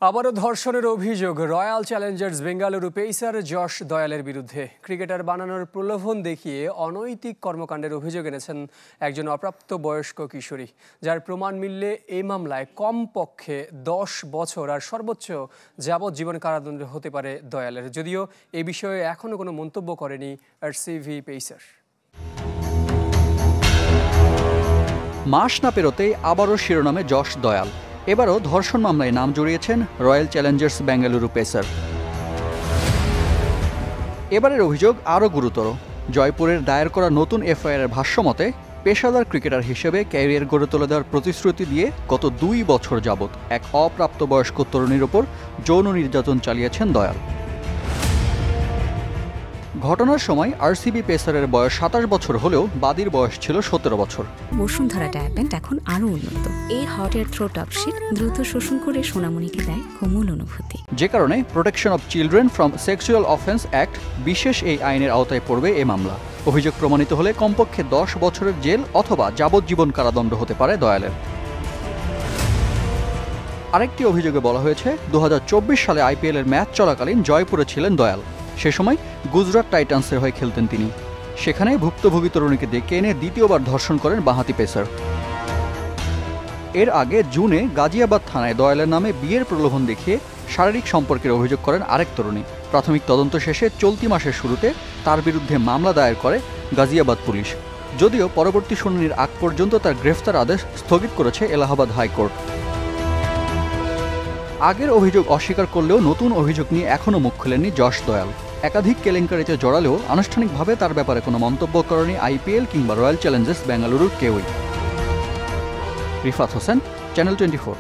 আবারও ধর্ষণের অভিযোগ রয়্যাল চ্যালেঞ্জার্স বেঙ্গালুরু পেসার যশ দয়ালের বিরুদ্ধে। ক্রিকেটার বানানোর প্রলোভন দেখিয়ে অনৈতিক কর্মকাণ্ডের অভিযোগ এনেছেন একজন অপ্রাপ্তবয়স্ক কিশোরী, যার প্রমাণ মিললে এই মামলায় কমপক্ষে 10 বছর আর সর্বোচ্চ যাবজ্জীবন কারাদণ্ড হতে পারে দয়ালের। যদিও এ বিষয়ে এখনও কোনো মন্তব্য করেনি আরসিবি পেসার। মাস না পেরোতেই আবারও শিরোনামে যশ দয়াল। এবারও ধর্ষণ মামলায় নাম জড়িয়েছেন রয়্যাল চ্যালেঞ্জার্স বেঙ্গালুরু পেসার। এবারের অভিযোগ আরও গুরুতর। জয়পুরের দায়ের করা নতুন এফআইআরের ভাষ্যমতে পেশাদার ক্রিকেটার হিসেবে ক্যারিয়ার গড়ে তুলে দেওয়ার প্রতিশ্রুতি দিয়ে গত 2 বছর যাবৎ এক অপ্রাপ্তবয়স্ক তরুণীর ওপর যৌন নির্যাতন চালিয়েছেন দয়াল। ঘটনার সময় আরসিবি পেসারের বয়স 27 বছর হলেও বাদীর বয়স ছিল 17 বছর। বসুন্ধরা ডায়াপেন্ট এখন আরও উন্নত। এই হট এয়ার থ্রো টপশিট দ্রুত শোষণ করে সোনামণিকে দেয় কোমল অনুভূতি। যে কারণে protection of children from sexual offence act বিশেষ এই আইনের আওতায় পড়বে এ মামলা। অভিযোগ প্রমাণিত হলে কমপক্ষে 10 বছরের জেল অথবা যাবজ্জীবন কারাদণ্ড হতে পারে দয়ালের। আরেকটি অভিযোগে বলা হয়েছে 2024 সালে আইপিএলের ম্যাচ চলাকালীন জয়পুরে ছিলেন দয়াল। সে সময় গুজরাট টাইটান্সের হয়ে খেলতেন তিনি। সেখানে ভুক্তভোগী তরুণীকে ডেকে এনে দ্বিতীয়বার ধর্ষণ করেন বাঁহাতি পেসার। এর আগে জুনে গাজিয়াবাদ থানায় দয়ালের নামে বিয়ের প্রলোভন দেখিয়ে শারীরিক সম্পর্কের অভিযোগ করেন আরেক তরুণী। প্রাথমিক তদন্ত শেষে চলতি মাসের শুরুতে তার বিরুদ্ধে মামলা দায়ের করে গাজিয়াবাদ পুলিশ। যদিও পরবর্তী শুনানির আগ পর্যন্ত তার গ্রেফতার আদেশ স্থগিত করেছে এলাহাবাদ হাইকোর্ট। আগের অভিযোগ অস্বীকার করলেও নতুন অভিযোগ নিয়ে এখনও মুখ খোলেননি যশ দয়াল। একাধিক কেলেঙ্কারিতে জড়ালেও আনুষ্ঠানিকভাবে তার ব্যাপারে কোনো মন্তব্য করেনি আইপিএল কিংবা রয়্যাল চ্যালেঞ্জার্স বেঙ্গালুরুর কেউই। রিফাত হোসেন, চ্যানেল 24।